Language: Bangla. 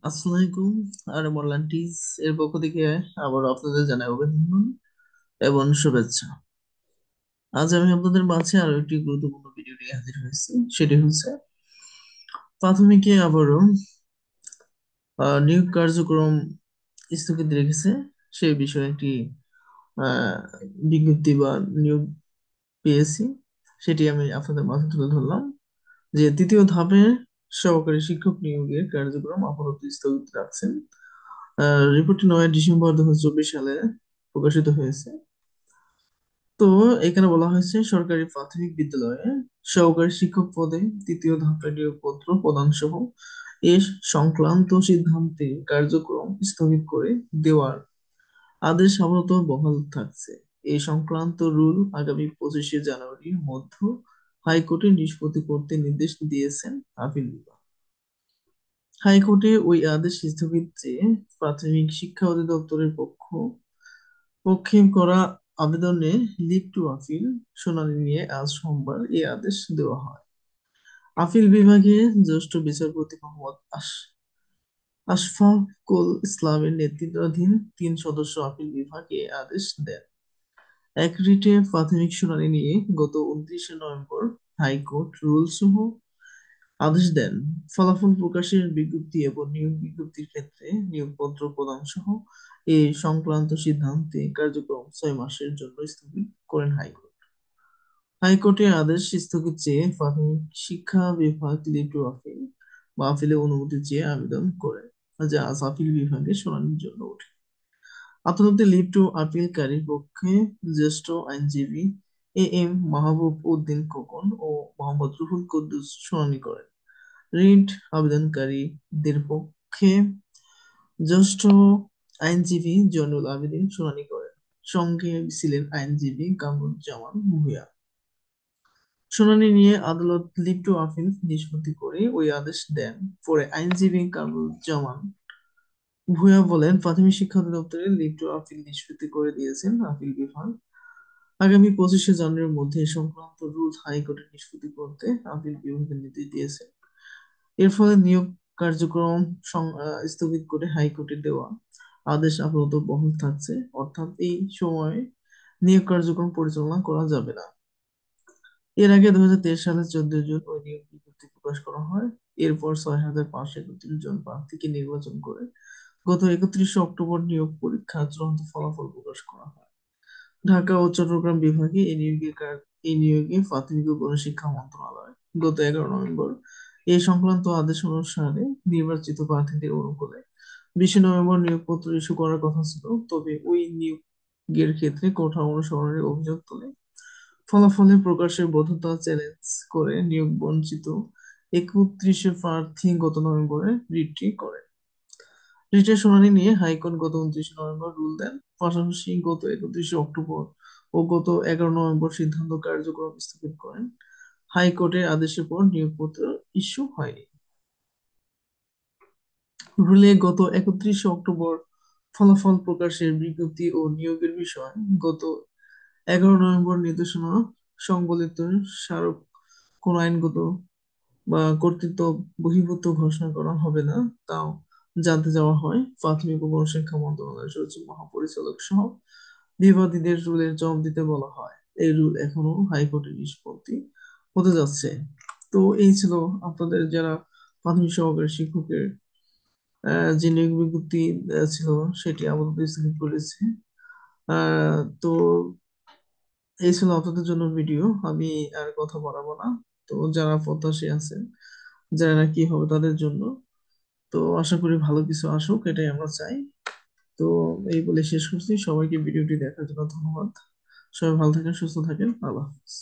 আসসালামু আলাইকুম। আর মোরলান্টিজ এর পক্ষ থেকে আবার আপনাদের জানাই অভিনন্দন এবং শুভেচ্ছা। আজ আমি আপনাদের মাঝে আরো একটি গুরুত্বপূর্ণ ভিডিও নিয়ে হাজির হয়েছি। সেটি হচ্ছে প্রাথমিকে আবারও নিয়োগ কার্যক্রম স্থগিত রেখেছে সেই বিষয়ে একটি আহ, বিজ্ঞপ্তি বা নিয়োগ পেয়েছি। সেটি আমি আপনাদের মাঝে তুলে ধরলাম যে তৃতীয় ধাপে সহকারী শিক্ষক নিয়োগের কার্যক্রম আপাতত স্থগিত রাখছেন। রিপোর্টটি 9 ডিসেম্বর 2024 সালে প্রকাশিত হয়েছে। তো এখানে বলা হয়েছে সরকারি প্রাথমিক বিদ্যালয়ে সহকারী শিক্ষক পদে তৃতীয় ধাপের নিয়োগপত্র প্রদান সহ এ সংক্রান্ত সিদ্ধান্তে কার্যক্রম স্থগিত করে দেওয়ার আদেশ আপাতত বহাল থাকছে। এই সংক্রান্ত রুল আগামী 25শে জানুয়ারির মধ্যে হাইকোর্টে নিষ্পত্তি করতে নির্দেশ দিয়েছেন আপিল বিভাগ। হাইকোর্টে ওই আদেশ স্থগিত চেয়ে প্রাথমিক শিক্ষা অধিদপ্তরের পক্ষে করা আবেদনে লিভ টু আপিল শুনানি নিয়ে আজ সোমবার এই আদেশ দেওয়া হয়। আপিল বিভাগে জ্যেষ্ঠ বিচারপতি মোহাম্মদ আশফাকুল ইসলামের নেতৃত্বাধীন 3 সদস্য আপিল বিভাগ এই আদেশ দেন। এক রিটে প্রাথমিক শুনানি নিয়ে গত 29শে নভেম্বর হাইকোর্ট রুল সহ আদেশ দেন। ফলাফল প্রকাশের বিজ্ঞপ্তি এবং নিয়োগ বিজ্ঞপ্তির ক্ষেত্রে নিয়োগপত্র প্রদান সহ এ সংক্রান্ত সিদ্ধান্তে কার্যক্রম 6 মাসের জন্য স্থগিত করেন হাইকোর্ট। হাইকোর্টের আদেশ স্থগিত চেয়ে প্রাথমিক শিক্ষা বিভাগ লিভ টু আপিল বা আপিলের অনুমতি চেয়ে আবেদন করে, যা আজ আপিল বিভাগে শুনানির জন্য ওঠে। আদালতে লিভ টু আপিলকারীর পক্ষে জ্যেষ্ঠ আইনজীবী এ এম মাহবুব উদ্দিন খোকন ও মোহাম্মদ রুহুল কুদ্দুস শুনানি করেন। রিট আবেদনকারীদের পক্ষে জ্যেষ্ঠ আইনজীবী জয়নুল আবেদীন শুনানি করেন। সঙ্গে ছিলেন আইনজীবী কামরুজ্জামান ভূঁইয়া। শুনানি নিয়ে আদালত লিভ টু আপিল নিষ্পত্তি করে ওই আদেশ দেন। পরে আইনজীবী কামরুজ্জামান ভূঁইয়া বলেন, প্রাথমিক শিক্ষা অধিদপ্তরে লিভ টু আপিল নিষ্পত্তি করে দিয়েছেন আপিল বিভাগ। আগামী 25শে জানুয়ারির মধ্যে এ সংক্রান্ত রুল হাইকোর্টে নিষ্পত্তি করতে আপিল বিভাগকে নির্দেশ দিয়েছে। এর ফলে নিয়োগ কার্যক্রম স্থগিত করে হাইকোর্টে দেওয়া আদেশ আপাতত বহাল থাকছে, অর্থাৎ এই সময়ে নিয়োগ কার্যক্রম পরিচালনা করা যাবে না। এর আগে 2023 সালের 14 জুন ওই নিয়োগ বিজ্ঞপ্তি প্রকাশ করা হয়। এরপর 6,531 জন প্রার্থীকে নির্বাচন করে গত 31শে অক্টোবর নিয়োগ পরীক্ষার চূড়ান্ত ফলাফল প্রকাশ করা হয়। ঢাকা ও চট্টগ্রাম বিভাগে এই নিয়োগে প্রাথমিক ও গণশিক্ষা মন্ত্রণালয় গত 11 নভেম্বর এই সংক্রান্ত আদেশ অনুসারে নির্বাচিত প্রার্থীদের অনুকূলে 20শে নভেম্বর নিয়োগপত্র ইস্যু করার কথা ছিল। তবে ওই নিয়োগের ক্ষেত্রে কোঠা অনুসরণের অভিযোগ তোলে। ফলাফলে প্রকাশের বৈধতা চ্যালেঞ্জ করে নিয়োগ বঞ্চিত 31 প্রার্থী গত নভেম্বরে রিটটি করেন। রিটের শুনানি নিয়ে হাইকোর্ট গত 29শে নভেম্বর রুল দেন। পাশাপাশি গত 31শে অক্টোবর ও গত 11 নভেম্বর সিদ্ধান্ত কার্যক্রম স্থগিত করেন। হাইকোর্টের আদেশের পর নিয়োগপত্র ইস্যু হয়নি। রুলে গত 31শে অক্টোবর ফলাফল প্রকাশের বিজ্ঞপ্তি ও নিয়োগের বিষয় গত 11 নভেম্বর নির্দেশনা সংবলিত স্মারক কোন আইনগত বা কর্তৃত্ব বহির্ভূত ঘোষণা করা হবে না, তাও জানতে চাওয়া হয়। প্রাথমিক ও গণশিক্ষা মন্ত্রণালয়ের সচিব মহাপরিচালক সহ বিবাদীদের রুলের জবাব দিতে বলা হয়। এই রুল এখনো হাইকোর্টে নিষ্পত্তি হতে যাচ্ছে। তো এই ছিল আপনাদের যারা প্রাথমিক সহকারী শিক্ষকের যে নিয়োগ বিজ্ঞপ্তি ছিল সেটি আপাতত স্থগিত করেছে। তো এই ছিল আপনাদের জন্য ভিডিও। আমি আর কথা বাড়াবো না। তো যারা প্রত্যাশী আছেন, যারা কি হবে তাদের জন্য, তো আশা করি ভালো কিছু আসুক, এটাই আমরা চাই। তো এই বলে শেষ করছি। সবাইকে ভিডিওটি দেখার জন্য ধন্যবাদ। সবাই ভালো থাকেন, সুস্থ থাকেন, আল্লাহ হাফিজ।